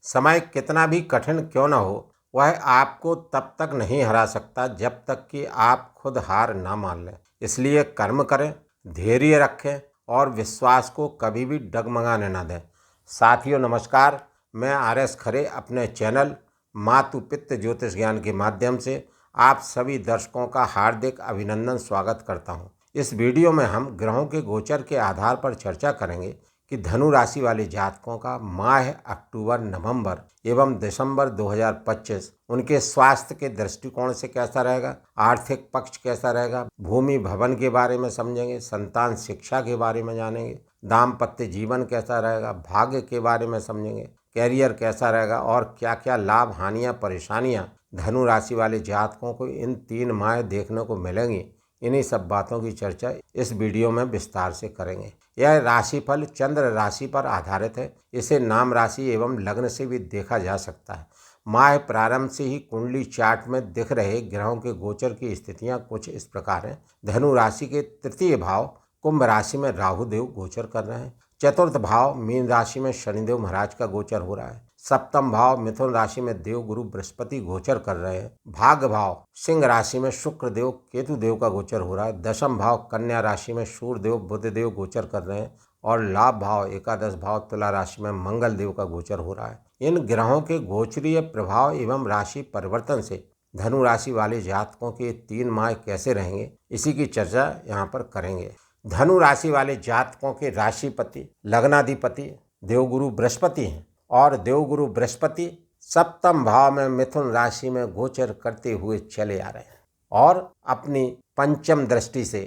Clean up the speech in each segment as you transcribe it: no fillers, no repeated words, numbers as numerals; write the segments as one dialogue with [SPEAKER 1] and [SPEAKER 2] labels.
[SPEAKER 1] समय कितना भी कठिन क्यों न हो, वह आपको तब तक नहीं हरा सकता जब तक कि आप खुद हार ना मान लें। इसलिए कर्म करें, धैर्य रखें और विश्वास को कभी भी डगमगाने न दें। साथियों नमस्कार, मैं आर.एस. खरे अपने चैनल मातु पित्त ज्योतिष ज्ञान के माध्यम से आप सभी दर्शकों का हार्दिक अभिनंदन स्वागत करता हूं। इस वीडियो में हम ग्रहों के गोचर के आधार पर चर्चा करेंगे कि धनु राशि वाले जातकों का माह अक्टूबर, नवंबर एवं दिसंबर 2025 उनके स्वास्थ्य के दृष्टिकोण से कैसा रहेगा, आर्थिक पक्ष कैसा रहेगा, भूमि भवन के बारे में समझेंगे, संतान शिक्षा के बारे में जानेंगे, दाम्पत्य जीवन कैसा रहेगा, भाग्य के बारे में समझेंगे, कैरियर कैसा रहेगा और क्या क्या लाभ, हानियां, परेशानियां धनु राशि वाले जातकों को इन 3 माह देखने को मिलेंगी। इन्हीं सब बातों की चर्चा इस वीडियो में विस्तार से करेंगे। यह राशिफल चंद्र राशि पर आधारित है। इसे नाम राशि एवं लग्न से भी देखा जा सकता है। माह प्रारंभ से ही कुंडली चार्ट में दिख रहे ग्रहों के गोचर की स्थितियां कुछ इस प्रकार हैं। धनु राशि के तृतीय भाव कुंभ राशि में राहु देव गोचर कर रहे हैं। चतुर्थ भाव मीन राशि में शनिदेव महाराज का गोचर हो रहा है। सप्तम भाव मिथुन राशि में देव गुरु बृहस्पति गोचर कर रहे हैं। भाग्य भाव सिंह राशि में शुक्र देव केतु देव का गोचर हो रहा है। दशम भाव कन्या राशि में सूर्य देव बुध देव गोचर कर रहे हैं और लाभ भाव एकादश भाव तुला राशि में मंगल देव का गोचर हो रहा है। इन ग्रहों के गोचरीय प्रभाव एवं राशि परिवर्तन से धनु राशि वाले जातकों के 3 माह कैसे रहेंगे, इसी की चर्चा यहाँ पर करेंगे। धनु राशि वाले जातकों के राशिपति लग्नाधिपति देवगुरु बृहस्पति हैं और देवगुरु बृहस्पति सप्तम भाव में मिथुन राशि में गोचर करते हुए चले आ रहे हैं और अपनी पंचम दृष्टि से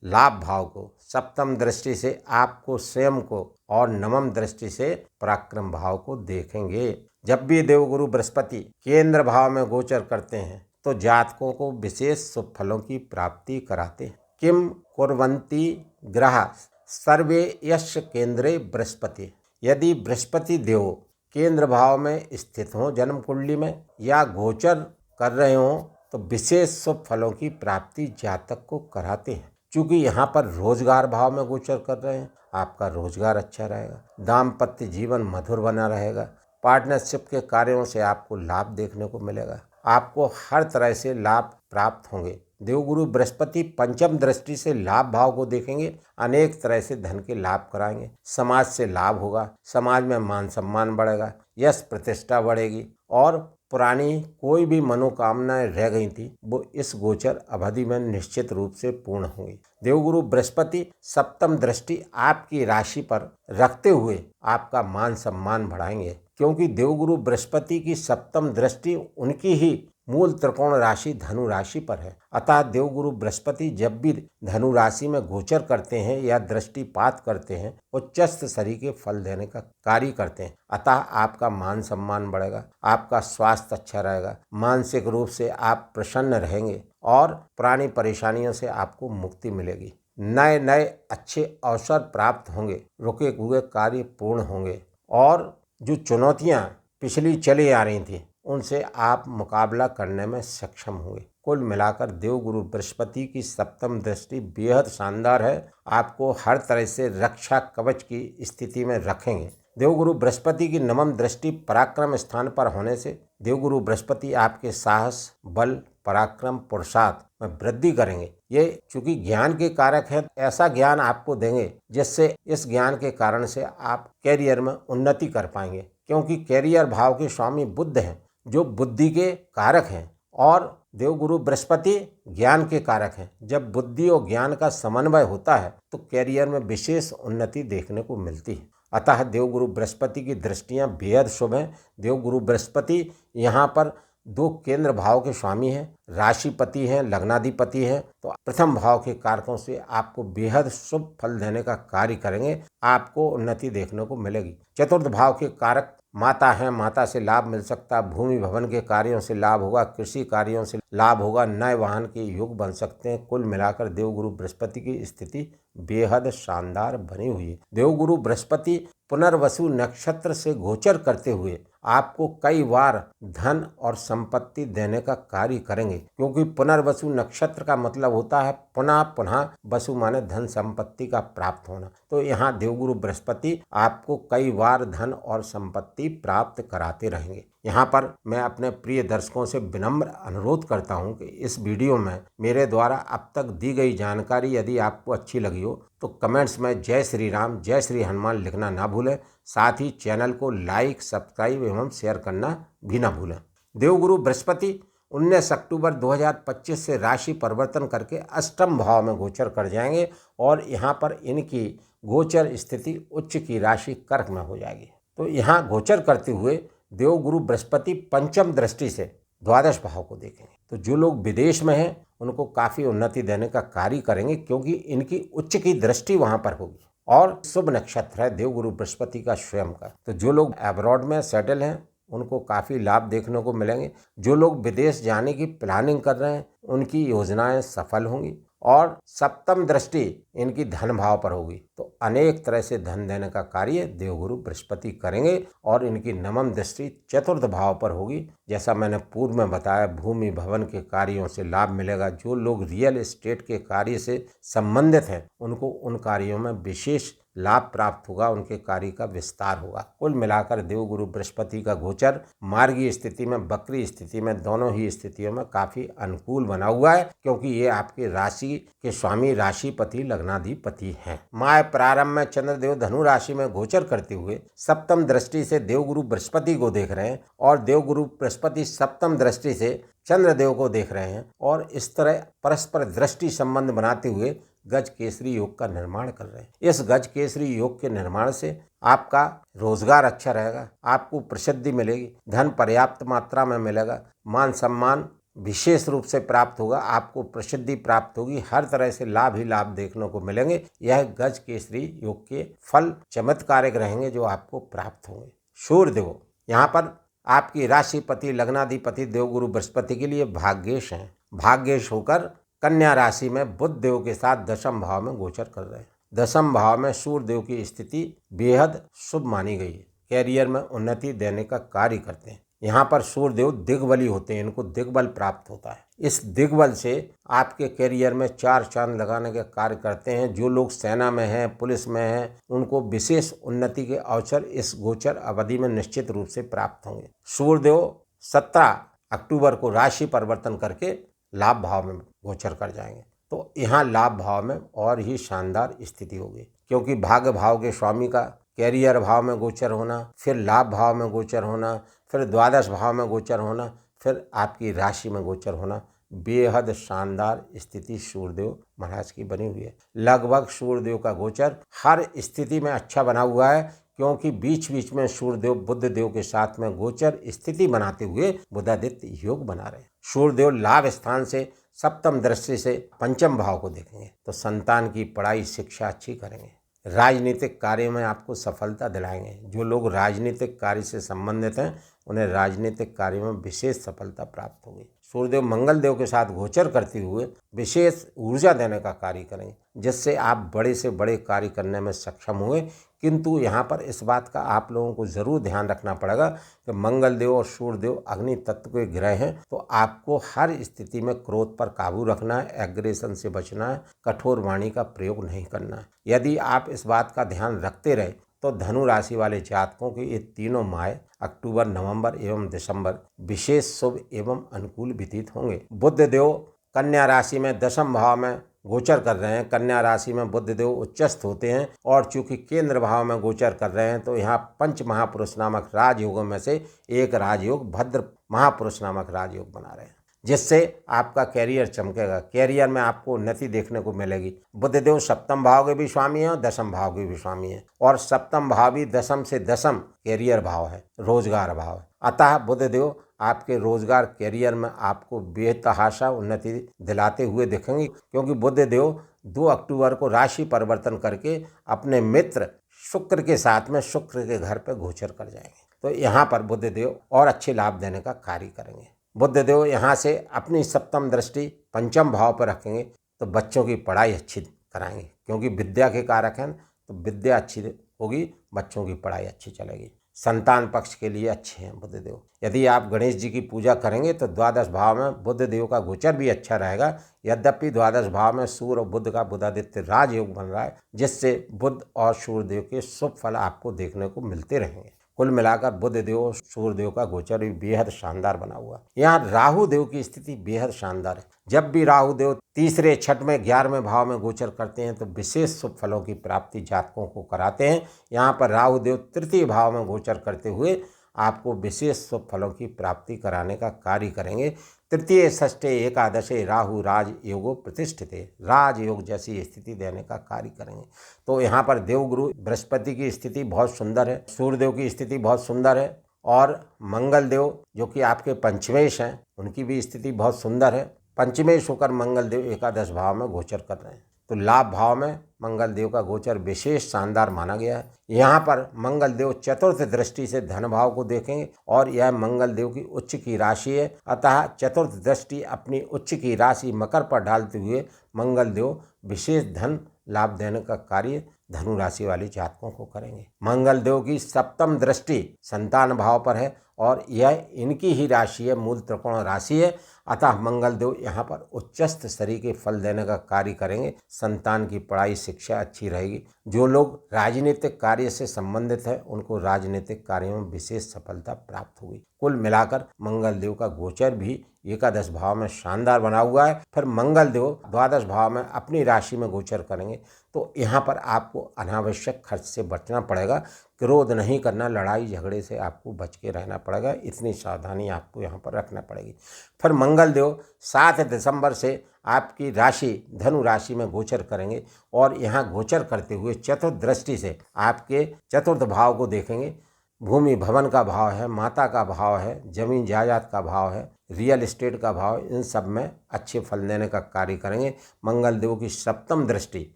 [SPEAKER 1] लाभ भाव को, सप्तम दृष्टि से आपको स्वयं को और नवम दृष्टि से पराक्रम भाव को देखेंगे। जब भी देवगुरु बृहस्पति केंद्र भाव में गोचर करते हैं तो जातकों को विशेष शुभ फलों की प्राप्ति कराते हैं। किम कुर्वन्ति ग्रह सर्वे यश केंद्रे बृहस्पति। यदि बृहस्पति देव केंद्र भाव में स्थित हों जन्म कुंडली में या गोचर कर रहे हों तो विशेष शुभ फलों की प्राप्ति जातक को कराते हैं। क्योंकि यहाँ पर रोजगार भाव में गोचर कर रहे हैं, आपका रोजगार अच्छा रहेगा, दाम्पत्य जीवन मधुर बना रहेगा, पार्टनरशिप के कार्यों से आपको लाभ देखने को मिलेगा, आपको हर तरह से लाभ प्राप्त होंगे। देवगुरु बृहस्पति पंचम दृष्टि से लाभ भाव को देखेंगे, अनेक तरह से धन के लाभ कराएंगे, समाज से लाभ होगा, समाज में मान सम्मान बढ़ेगा, यश प्रतिष्ठा बढ़ेगी और पुरानी कोई भी मनोकामनाएं रह गई थी वो इस गोचर अवधि में निश्चित रूप से पूर्ण होंगी। देवगुरु बृहस्पति सप्तम दृष्टि आपकी राशि पर रखते हुए आपका मान सम्मान बढ़ाएंगे, क्योंकि देवगुरु बृहस्पति की सप्तम दृष्टि उनकी ही मूल त्रिकोण राशि धनु राशि पर है। अतः देवगुरु बृहस्पति जब भी धनु राशि में गोचर करते हैं या दृष्टिपात करते हैं उच्चस्थ शरीर के फल देने का कार्य करते हैं। अतः आपका मान सम्मान बढ़ेगा, आपका स्वास्थ्य अच्छा रहेगा, मानसिक रूप से आप प्रसन्न रहेंगे और पुरानी परेशानियों से आपको मुक्ति मिलेगी। नए नए अच्छे अवसर प्राप्त होंगे, रुके हुए कार्य पूर्ण होंगे और जो चुनौतियां पिछली चली आ रही थी उनसे आप मुकाबला करने में सक्षम होंगे। कुल मिलाकर देवगुरु बृहस्पति की सप्तम दृष्टि बेहद शानदार है, आपको हर तरह से रक्षा कवच की स्थिति में रखेंगे। देवगुरु बृहस्पति की नवम दृष्टि पराक्रम स्थान पर होने से देवगुरु बृहस्पति आपके साहस, बल, पराक्रम, पुरुषार्थ में वृद्धि करेंगे। ये चूंकि ज्ञान के कारक है, ऐसा ज्ञान आपको देंगे जिससे इस ज्ञान के कारण से आप कैरियर में उन्नति कर पाएंगे, क्योंकि कैरियर भाव के स्वामी बुध हैं जो बुद्धि के कारक हैं और देवगुरु बृहस्पति ज्ञान के कारक हैं। जब बुद्धि और ज्ञान का समन्वय होता है तो कैरियर में विशेष उन्नति देखने को मिलती है। अतः देवगुरु बृहस्पति की दृष्टियां बेहद शुभ हैं। देवगुरु बृहस्पति यहाँ पर 2 केंद्र भाव के स्वामी हैं, राशिपति हैं, लग्नाधिपति हैं, तो प्रथम भाव के कारकों से आपको बेहद शुभ फल देने का कार्य करेंगे, आपको उन्नति देखने को मिलेगी। चतुर्थ भाव के कारक माता हैं, माता से लाभ मिल सकता है, भूमि भवन के कार्यों से लाभ होगा, कृषि कार्यों से लाभ होगा, नए वाहन के योग बन सकते हैं। कुल मिलाकर देवगुरु बृहस्पति की स्थिति बेहद शानदार बनी हुई है। देवगुरु बृहस्पति पुनर्वसु नक्षत्र से गोचर करते हुए आपको कई बार धन और संपत्ति देने का कार्य करेंगे, क्योंकि पुनर्वसु नक्षत्र का मतलब होता है पुनः पुनः, वसु माने धन संपत्ति का प्राप्त होना। तो यहाँ देवगुरु बृहस्पति आपको कई बार धन और संपत्ति प्राप्त कराते रहेंगे। यहाँ पर मैं अपने प्रिय दर्शकों से विनम्र अनुरोध करता हूँ कि इस वीडियो में मेरे द्वारा अब तक दी गई जानकारी यदि आपको अच्छी लगी हो तो कमेंट्स में जय श्री राम, जय श्री हनुमान लिखना ना भूलें। साथ ही चैनल को लाइक, सब्सक्राइब एवं शेयर करना भी ना भूलें। देवगुरु बृहस्पति 19 अक्टूबर 2025 से राशि परिवर्तन करके अष्टम भाव में गोचर कर जाएंगे और यहाँ पर इनकी गोचर स्थिति उच्च की राशि कर्क में हो जाएगी। तो यहाँ गोचर करते हुए देवगुरु बृहस्पति पंचम दृष्टि से द्वादश भाव को देखेंगे। तो जो लोग विदेश में हैं उनको काफ़ी उन्नति देने का कार्य करेंगे, क्योंकि इनकी उच्च की दृष्टि वहाँ पर होगी और शुभ नक्षत्र है देवगुरु बृहस्पति का स्वयं का। तो जो लोग अब्रॉड में सेटल हैं उनको काफ़ी लाभ देखने को मिलेंगे। जो लोग विदेश जाने की प्लानिंग कर रहे हैं उनकी योजनाएं सफल होंगी और सप्तम दृष्टि इनकी धन भाव पर होगी। तो अनेक तरह से धन देने का कार्य देवगुरु बृहस्पति करेंगे और इनकी नवम दृष्टि चतुर्थ भाव पर होगी। जैसा मैंने पूर्व में बताया, भूमि भवन के कार्यों से लाभ मिलेगा। जो लोग रियल एस्टेट के कार्य से संबंधित हैं उनको उन कार्यों में विशेष लाभ प्राप्त होगा, उनके कार्य का विस्तार होगा। कुल मिलाकर देवगुरु बृहस्पति का गोचर मार्गीय स्थिति में, वक्री स्थिति में, दोनों ही स्थितियों में काफी अनुकूल बना हुआ है, क्योंकि ये आपके राशि के स्वामी राशिपति लग्नाधिपति हैं। माह प्रारंभ में चंद्रदेव धनु राशि में गोचर करते हुए सप्तम दृष्टि से देवगुरु बृहस्पति को देख रहे हैं और देवगुरु बृहस्पति सप्तम दृष्टि से चंद्रदेव को देख रहे हैं और इस तरह परस्पर दृष्टि संबंध बनाते हुए गज केसरी योग का निर्माण कर रहे हैं। इस गज केसरी योग के निर्माण से आपका रोजगार अच्छा रहेगा, आपको प्रसिद्धि मिलेगी, धन पर्याप्त मात्रा में मिलेगा, मान सम्मान विशेष रूप से प्राप्त होगा, आपको प्रसिद्धि प्राप्त होगी, हर तरह से लाभ ही लाभ देखने को मिलेंगे। यह गज केसरी योग के फल चमत्कारिक रहेंगे जो आपको प्राप्त होंगे। सूर्यदेव यहाँ पर आपकी राशिपति लग्नाधिपति देवगुरु बृहस्पति के लिए भाग्येश हैं। भाग्येश होकर कन्या राशि में बुध देव के साथ दशम भाव में गोचर कर रहे हैं। दशम भाव में सूर्य देव की स्थिति बेहद शुभ मानी गई है। कैरियर में उन्नति देने का कार्य करते हैं। यहाँ पर सूर्य देव दिग्बली होते हैं, इनको दिग्बल प्राप्त होता है। इस दिग्बल से आपके कैरियर में चार चांद लगाने के कार्य करते हैं। जो लोग सेना में हैं, पुलिस में हैं, उनको विशेष उन्नति के अवसर इस गोचर अवधि में निश्चित रूप से प्राप्त होंगे। सूर्य देव 17 अक्टूबर को राशि परिवर्तन करके लाभ भाव में गोचर कर जाएंगे। तो यहाँ लाभ भाव में और ही शानदार स्थिति होगी, क्योंकि भाग्य भाव के स्वामी का कैरियर भाव में गोचर होना, फिर लाभ भाव में गोचर होना, फिर द्वादश भाव में गोचर होना, फिर आपकी राशि में गोचर होना, बेहद शानदार स्थिति सूर्यदेव महाराज की बनी हुई है। लगभग सूर्यदेव का गोचर हर स्थिति में अच्छा बना हुआ है, क्योंकि बीच बीच में सूर्यदेव बुध देव के साथ में गोचर स्थिति बनाते हुए बुधादित्य योग बना रहे हैं। सूर्यदेव लाभ स्थान से सप्तम दृष्टि से पंचम भाव को देखेंगे तो संतान की पढ़ाई शिक्षा अच्छी करेंगे। राजनीतिक कार्य में आपको सफलता दिलाएंगे। जो लोग राजनीतिक कार्य से संबंधित हैं उन्हें राजनीतिक कार्य में विशेष सफलता प्राप्त होगी। सूर्यदेव मंगल देव के साथ गोचर करते हुए विशेष ऊर्जा देने का कार्य करेंगे, जिससे आप बड़े से बड़े कार्य करने में सक्षम होंगे। किंतु यहाँ पर इस बात का आप लोगों को ज़रूर ध्यान रखना पड़ेगा कि मंगल देव और सूर्यदेव अग्नि तत्व के ग्रह हैं, तो आपको हर स्थिति में क्रोध पर काबू रखना है, एग्रेशन से बचना है, कठोर वाणी का प्रयोग नहीं करना है। यदि आप इस बात का ध्यान रखते रहे तो धनु राशि वाले जातकों के ये तीनों माह अक्टूबर, नवंबर एवं दिसंबर विशेष शुभ एवं अनुकूल व्यतीत होंगे। बुध देव कन्या राशि में दशम भाव में गोचर कर रहे हैं। कन्या राशि में बुध देव उच्चस्थ होते हैं और चूंकि केंद्र भाव में गोचर कर रहे हैं तो यहाँ पंच महापुरुष नामक राजयोगों में से एक राजयोग भद्र महापुरुष नामक राजयोग बना रहे हैं, जिससे आपका कैरियर चमकेगा। कैरियर में आपको उन्नति देखने को मिलेगी। बुधदेव सप्तम भाव के भी स्वामी हैं और दशम भाव के भी स्वामी हैं, और सप्तम भाव भी दशम से दशम कैरियर भाव है, रोजगार भाव है। अतः बुधदेव आपके रोजगार कैरियर में आपको बेतहाशा उन्नति दिलाते हुए दिखेंगे, क्योंकि बुधदेव 2 अक्टूबर को राशि परिवर्तन करके अपने मित्र शुक्र के साथ में शुक्र के घर पर गोचर कर जाएंगे। तो यहाँ पर बुधदेव और अच्छे लाभ देने का कार्य करेंगे। बुधदेव यहाँ से अपनी सप्तम दृष्टि पंचम भाव पर रखेंगे तो बच्चों की पढ़ाई अच्छी कराएंगे, क्योंकि विद्या के कारक हैं, तो विद्या अच्छी होगी, बच्चों की पढ़ाई अच्छी चलेगी। संतान पक्ष के लिए अच्छे हैं बुध देव। यदि आप गणेश जी की पूजा करेंगे तो द्वादश भाव में बुध देव का गोचर भी अच्छा रहेगा। यद्यपि द्वादश भाव में सूर्य और बुध का बुधादित्य राजयोग बन रहा है, जिससे बुध और सूर्य देव के शुभ फल आपको देखने को मिलते रहेंगे। कुल मिलाकर बुध देव और सूर्य देव का गोचर भी बेहद शानदार बना हुआ। यहाँ राहु देव की स्थिति बेहद शानदार है। जब भी राहु देव तीसरे, छठवें, 11वें भाव में गोचर करते हैं तो विशेष शुभ फलों की प्राप्ति जातकों को कराते हैं। यहाँ पर राहु देव तृतीय भाव में गोचर करते हुए आपको विशेष शुभ फलों की प्राप्ति कराने का कार्य करेंगे। तृतीय, षष्ठे, एकादशे राहु राज योगो प्रतिष्ठित, राजयोग जैसी स्थिति देने का कार्य करेंगे। तो यहाँ पर देवगुरु बृहस्पति की स्थिति बहुत सुंदर है, सूर्यदेव की स्थिति बहुत सुंदर है, और मंगल देव जो कि आपके पंचमेश हैं उनकी भी स्थिति बहुत सुंदर है। पंचमेश होकर मंगल देव एकादश भाव में गोचर कर रहे हैं, तो लाभ भाव में मंगल देव का गोचर विशेष शानदार माना गया है। यहाँ पर मंगल देव चतुर्थ दृष्टि से धन भाव को देखेंगे, और यह मंगल देव की उच्च की राशि है। अतः चतुर्थ दृष्टि अपनी उच्च की राशि मकर पर डालते हुए मंगल देव विशेष धन लाभ देने का कार्य धनु राशि वाले जातकों को करेंगे। मंगल देव की सप्तम दृष्टि संतान भाव पर है, और यह इनकी ही राशि है, मूल त्रिकोण राशि है। अतः मंगल देव यहाँ पर उच्चस्थ स्तरीय के फल देने का कार्य करेंगे। संतान की पढ़ाई शिक्षा अच्छी रहेगी। जो लोग राजनीतिक कार्य से संबंधित हैं उनको राजनीतिक कार्यों में विशेष सफलता प्राप्त होगी। कुल मिलाकर मंगल देव का गोचर भी एकादश भाव में शानदार बना हुआ है। फिर मंगल देव द्वादश भाव में अपनी राशि में गोचर करेंगे, तो यहाँ पर आपको अनावश्यक खर्च से बचना पड़ेगा। क्रोध नहीं करना, लड़ाई झगड़े से आपको बच के रहना पड़ेगा, इतनी सावधानी आपको यहाँ पर रखना पड़ेगी। फिर मंगल देव 7 दिसंबर से आपकी राशि धनु राशि में गोचर करेंगे, और यहाँ गोचर करते हुए चतुर्थ दृष्टि से आपके चतुर्थ भाव को देखेंगे। भूमि भवन का भाव है, माता का भाव है, जमीन जायदाद का भाव है, रियल एस्टेट का भाव, इन सब में अच्छे फल देने का कार्य करेंगे। मंगल देव की सप्तम दृष्टि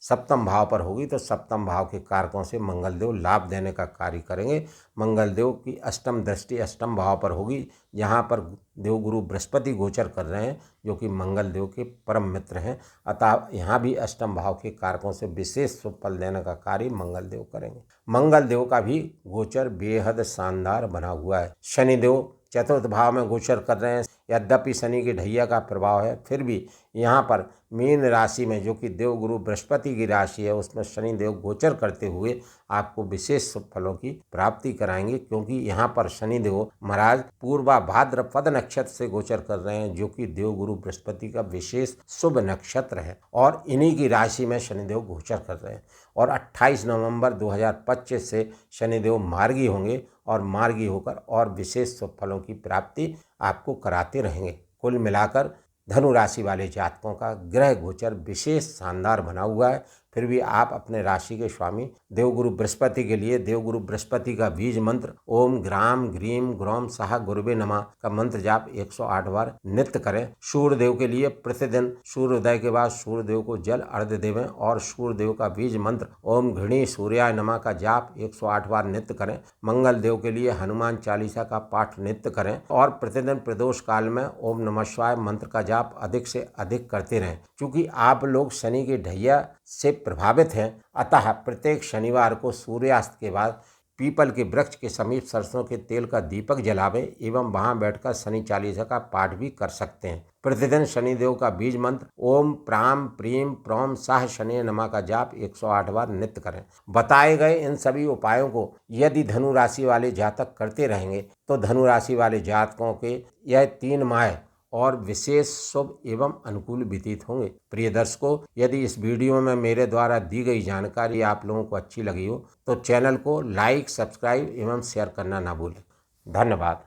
[SPEAKER 1] सप्तम भाव पर होगी, तो सप्तम भाव के कारकों से मंगल देव लाभ देने का कार्य करेंगे। मंगल देव की अष्टम दृष्टि अष्टम भाव पर होगी, जहाँ पर देवगुरु बृहस्पति गोचर कर रहे हैं, जो कि मंगल देव के परम मित्र हैं। अतः यहाँ भी अष्टम भाव के कारकों से विशेष शुभ फल देने का कार्य मंगल देव करेंगे। मंगल देव का भी गोचर बेहद शानदार बना हुआ है। शनिदेव चतुर्थ भाव में गोचर कर रहे हैं। यद्यपि शनि की ढैया का प्रभाव है, फिर भी यहाँ पर मीन राशि में, जो कि देवगुरु बृहस्पति की राशि है, उसमें शनि देव गोचर करते हुए आपको विशेष शुभ फलों की प्राप्ति कराएंगे। क्योंकि यहाँ पर शनि देव महाराज पूर्वा भाद्रपद नक्षत्र से गोचर कर रहे हैं, जो कि देवगुरु बृहस्पति का विशेष शुभ नक्षत्र है, और इन्हीं की राशि में शनिदेव गोचर कर रहे हैं। और 28 नवंबर 2025 से शनिदेव मार्गी होंगे, और मार्गी होकर और विशेष शुभ फलों की प्राप्ति आपको कराते रहेंगे। कुल मिलाकर धनु राशि वाले जातकों का ग्रह गोचर विशेष शानदार बना हुआ है। फिर भी आप अपने राशि के स्वामी देवगुरु बृहस्पति के लिए देवगुरु बृहस्पति का बीज मंत्र ओम ग्राम ग्रीम ग्रौम साह गुरुवे नमः का मंत्र जाप 108 बार नित्य करें। सूर्य देव के लिए प्रतिदिन सूर्योदय के बाद सूर्य देव को जल अर्घ्य देवें, और सूर्य देव का बीज मंत्र ओम घृणी सूर्याय नमः का जाप 108 बार नित्य करें। मंगल देव के लिए हनुमान चालीसा का पाठ नित्य करें, और प्रतिदिन प्रदोष काल में ओम नमः शिवाय मंत्र का जाप अधिक से अधिक करते रहें। क्योंकि आप लोग शनि की ढैया से प्रभावित हैं, अतः प्रत्येक शनिवार को सूर्यास्त के बाद पीपल के वृक्ष के समीप सरसों के तेल का दीपक जलावें, एवं वहां बैठकर शनि चालीसा का पाठ भी कर सकते हैं। प्रतिदिन शनिदेव का बीज मंत्र ओम प्राम प्रीम प्रौम साह शनि नमः का जाप 108 बार नित्य करें। बताए गए इन सभी उपायों को यदि धनु राशि वाले जातक करते रहेंगे, तो धनु राशि वाले जातकों के यह 3 माह और विशेष शुभ एवं अनुकूल व्यतीत होंगे। प्रिय दर्शकों, यदि इस वीडियो में मेरे द्वारा दी गई जानकारी आप लोगों को अच्छी लगी हो, तो चैनल को लाइक, सब्सक्राइब एवं शेयर करना ना भूलें। धन्यवाद।